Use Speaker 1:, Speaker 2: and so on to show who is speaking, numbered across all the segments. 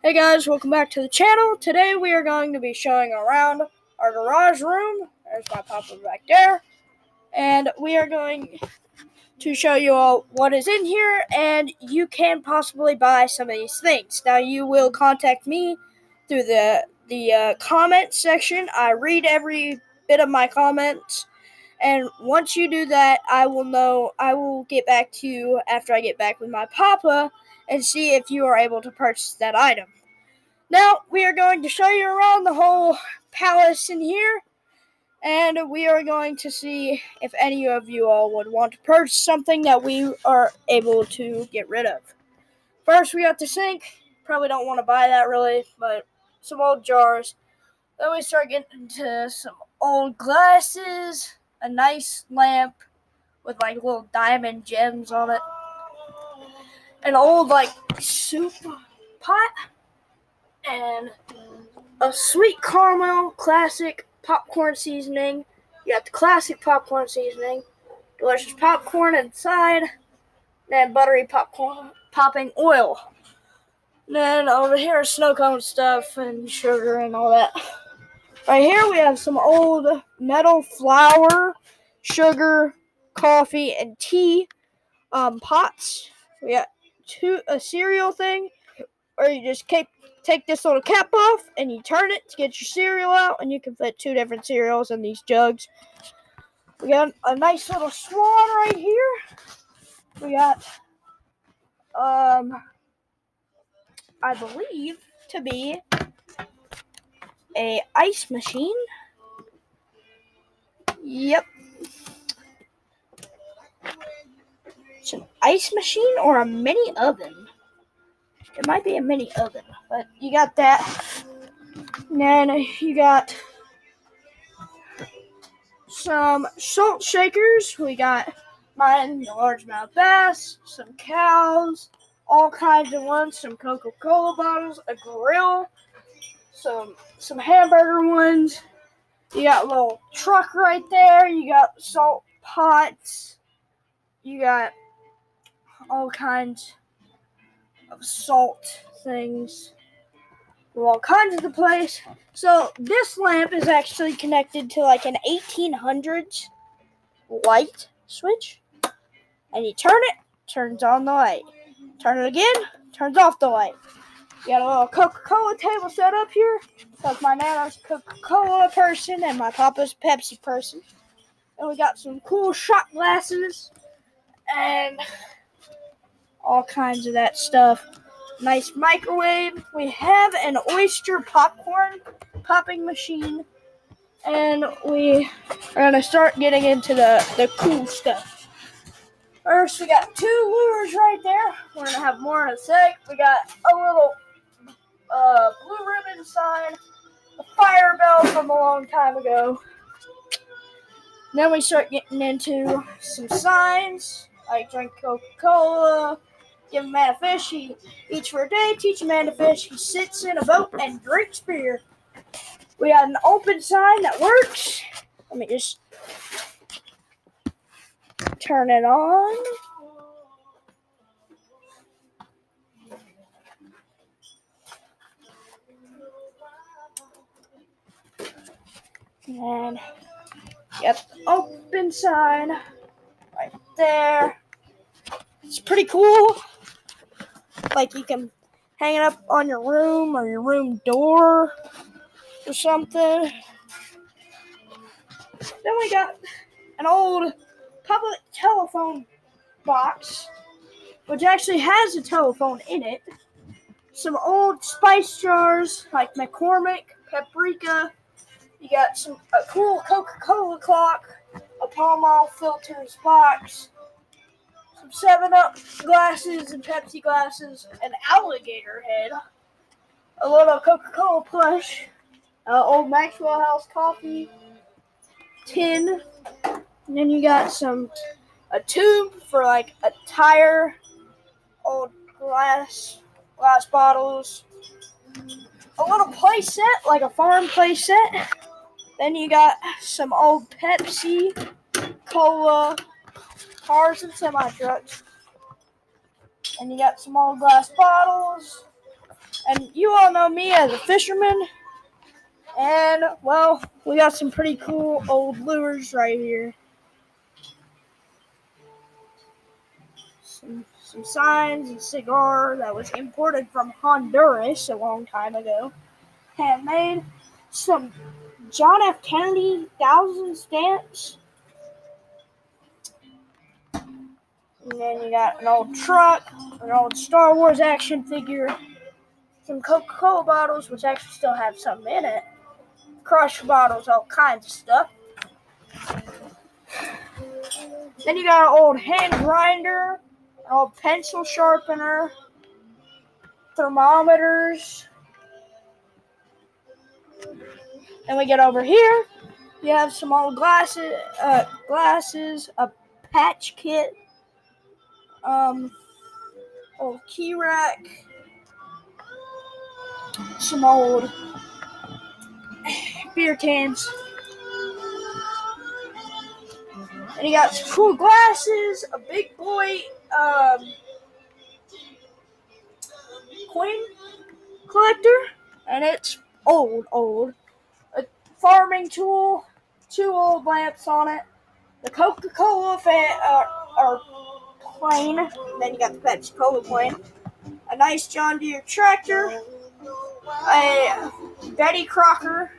Speaker 1: Hey guys, welcome back to the channel. Today we are going to be showing around our garage room. There's my papa back there. And we are going to show you all what is in here, and you can possibly buy some of these things. Now you will contact me through the comment section. I read every bit of my comments, and once you do that, I will get back to you after I get back with my papa and see if you are able to purchase that item. Now, we are going to show you around the whole palace in here, and we are going to see if any of you all would want to purchase something that we are able to get rid of. First, we got the sink. Probably don't want to buy that really, but some old jars. Then we start getting into some old glasses, a nice lamp with like little diamond gems on it, an old soup pot, and a sweet caramel classic popcorn seasoning. You got the classic popcorn seasoning, delicious popcorn inside, then buttery popcorn popping oil. And then over here is snow cone stuff and sugar and all that. Right here we have some old metal flour, sugar, coffee, and tea pots. We got a cereal thing where you just take this little cap off and you turn it to get your cereal out, and you can fit 2 different cereals in these jugs. We got a nice little swan right here. We got I believe to be a ice machine. Yep. It's an ice machine or a mini oven. It might be a mini oven, but you got that. And then you got some salt shakers. We got mine, the largemouth bass, some cows, all kinds of ones, some Coca-Cola bottles, a grill, some hamburger ones. You got a little truck right there. You got salt pots. You got all kinds of salt things. All kinds of the place. So this lamp is actually connected to like an 1800s light switch, and you turn it, turns on the light. Turn it again, turns off the light. You got a little Coca-Cola table set up here, because my nana's a Coca-Cola person and my papa's a Pepsi person. And we got some cool shot glasses and all kinds of that stuff. Nice microwave. We have an oyster popcorn popping machine, and we are going to start getting into the cool stuff. First, we got 2 lures right there. We're going to have more in a sec. We got a little blue ribbon sign, a fire bell from a long time ago. Then we start getting into some signs, like drink Coca-Cola, give a man a fish, he eats for a day, teach a man to fish, he sits in a boat and drinks beer. We got an open sign that works. Let me just turn it on. And yep, open sign right there. It's pretty cool. Like you can hang it up on your room or your room door or something. Then we got an old public telephone box, which actually has a telephone in it. Some old spice jars like McCormick, paprika. You got a cool Coca-Cola clock, a Pall Mall filters box, some 7-Up glasses and Pepsi glasses, an alligator head, a little Coca-Cola plush, old Maxwell House coffee tin, and then you got a tube for like a tire, old glass bottles, a little play set, like a farm play set. Then you got some old Pepsi, cola, cars and semi-trucks. And you got some old glass bottles And you all know me as a fisherman. And, well, we got some pretty cool old lures right here. Some signs and cigar that was imported from Honduras a long time ago. Handmade. Some John F. Kennedy 1,000 stamps. And then you got an old truck, an old Star Wars action figure, some Coca-Cola bottles, which actually still have something in it, crush bottles, all kinds of stuff. Then you got an old hand grinder, an old pencil sharpener, thermometers. Then we get over here, you have some old glasses, a patch kit, old key rack, some old beer cans. And you got some cool glasses, a big boy coin collector, and it's old. A farming tool, 2 old lamps on it. The Coca-Cola are plain. Then you got the Pepsi-Cola plain. A nice John Deere tractor. A Betty Crocker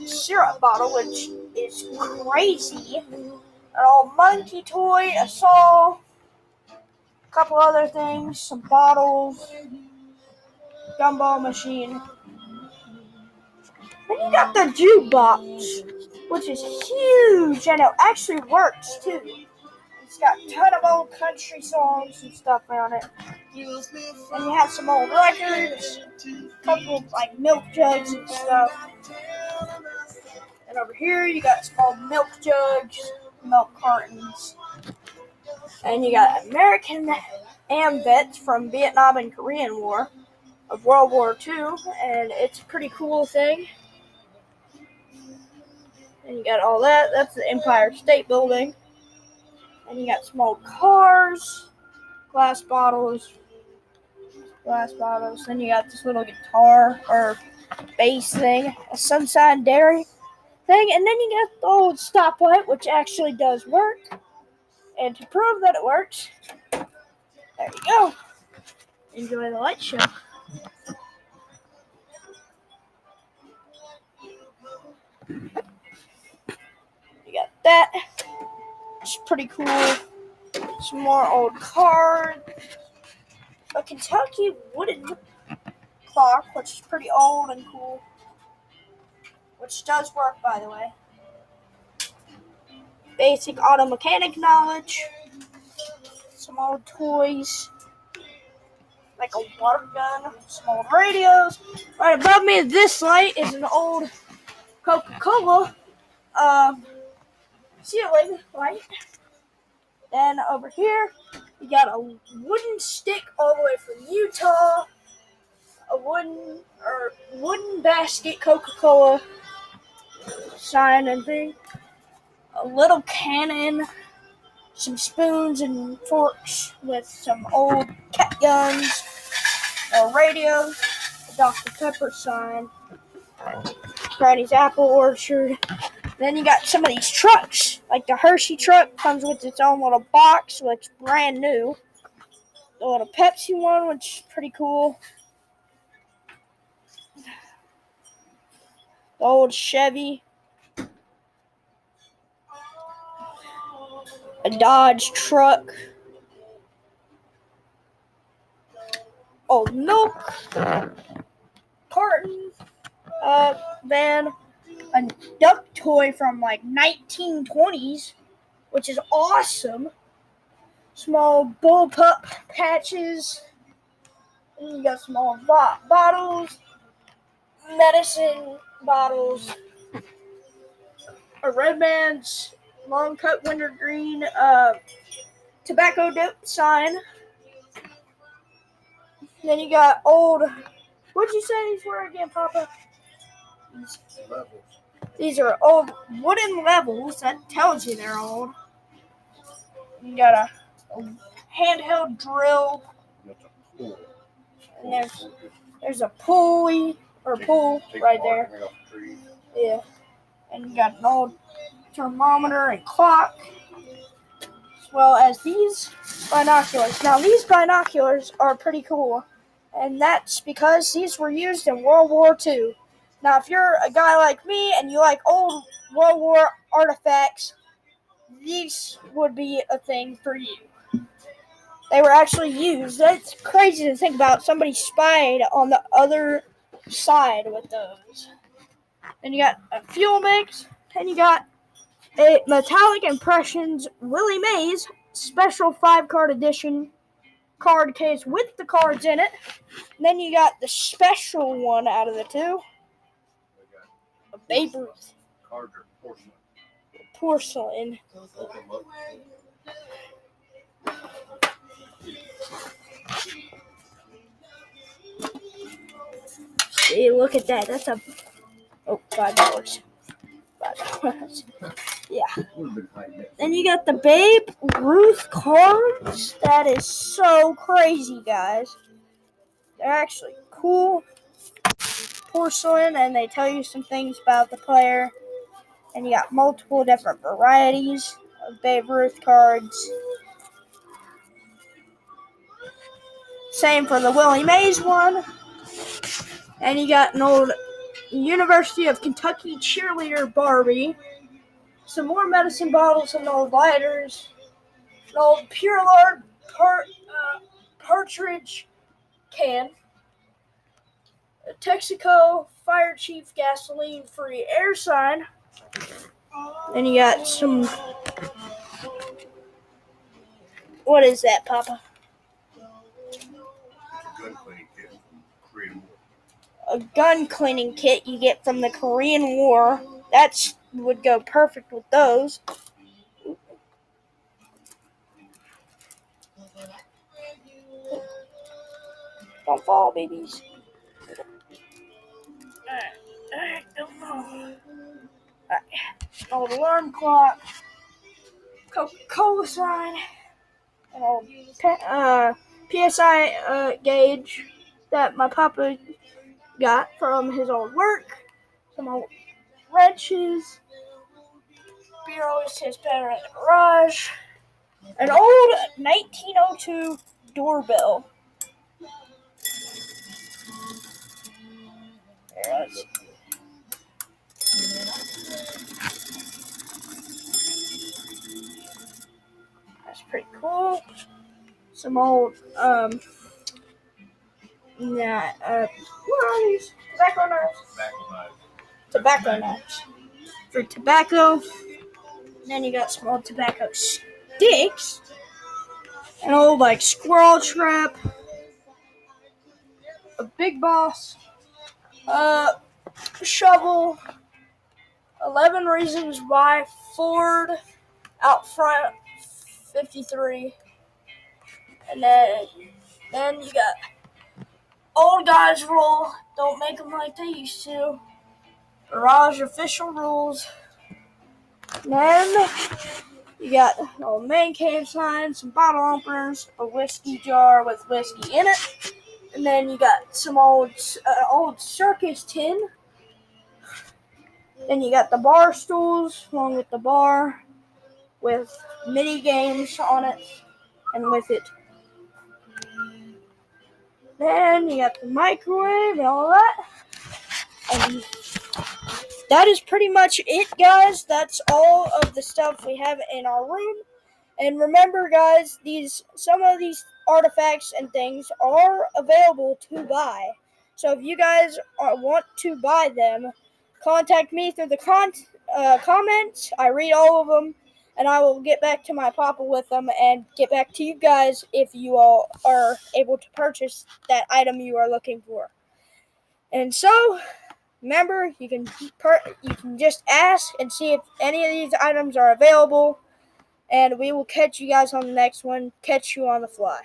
Speaker 1: syrup bottle, which is crazy. An old monkey toy, a saw, a couple other things, some bottles, gumball machine. Then you got the jukebox, which is huge, and it actually works too. It's got a ton of old country songs and stuff on it. And you have some old records, a couple of like milk jugs and stuff. And over here you got some old milk jugs, milk cartons. And you got American AMVETs from Vietnam and Korean War of World War II, and it's a pretty cool thing. And you got all that. That's the Empire State Building. And you got some old cars, glass bottles. Then you got this little guitar or bass thing, a Sunshine Dairy thing. And then you got the old stoplight, which actually does work. And to prove that it works, there you go. Enjoy the light show. You got that. It's pretty cool. Some more old cards. A Kentucky wooden clock, which is pretty old and cool. Which does work, by the way. Basic auto mechanic knowledge. Some old toys. Like a water gun. Some old radios. Right above me, this light is an old Coca-Cola ceiling light. Then over here, you got a wooden stick all the way from Utah. A wooden basket Coca-Cola sign and thing. A little cannon, some spoons and forks with some old cat guns, a radio, a Dr. Pepper sign, Granny's apple orchard. Then you got some of these trucks, like the Hershey truck comes with its own little box, which is brand new. The little Pepsi one, which is pretty cool. The old Chevy. A Dodge truck. Old milk carton. Van. A duck toy from like 1920s, which is awesome. Small bullpup patches. And you got some old bottles, medicine bottles, a Redman's long cut wintergreen tobacco dip sign. Then you got old. What'd you say these were again, Papa? These are old wooden levels. That tells you they're old. You got a handheld drill. And there's a pulley or pool right there. Yeah. And you got an old thermometer and clock, as well as these binoculars. Now, these binoculars are pretty cool, and that's because these were used in World War II. Now, if you're a guy like me and you like old World War artifacts, these would be a thing for you. They were actually used. That's crazy to think about. Somebody spied on the other side with those. Then you got a fuel mix, and you got a Metallic Impressions Willie Mays special 5-card edition card case with the cards in it. And then you got the special one out of the two, a Babe Ruth porcelain. See, look at that. That's a $5. $5. Yeah. Then you got the Babe Ruth cards. That is so crazy, guys. They're actually cool porcelain, and they tell you some things about the player. And you got multiple different varieties of Babe Ruth cards. Same for the Willie Mays one. And you got an old University of Kentucky cheerleader Barbie. Some more medicine bottles and old lighters. An old Pure Lord partridge can. A Texaco Fire Chief gasoline-free air sign. Then you got some... What is that, Papa? A gun cleaning kit you get from the Korean War. That would go perfect with those. Don't fall, babies. Alright, don't fall. Alright. Old alarm clock. Coca-Cola sign. An old PSI gauge that my papa got from his old work. Some old wrenches. Beer always tastes better in the garage. An old 1902 doorbell. That's pretty cool. Some old, what are these? Tobacco knives. Tobacco knives. For tobacco. And then you got some old tobacco sticks. An old, squirrel trap. A Big Boss. Shovel. 11 Reasons Why Ford out front 53. And then you got Old Guys Rule. Don't make them like they used to. Garage Official Rules. And then you got an old man cave sign, some bottle openers, a whiskey jar with whiskey in it. And then you got some old circus tin. Then you got the bar stools along with the bar with mini games on it and with it. Then you got the microwave and all that. And that is pretty much it, guys. That's all of the stuff we have in our room. And remember, guys, some of these artifacts and things are available to buy. So if you guys want to buy them, contact me through the comments. I read all of them, and I will get back to my papa with them and get back to you guys if you all are able to purchase that item you are looking for. And so, remember, you can just ask and see if any of these items are available. And we will catch you guys on the next one. Catch you on the fly.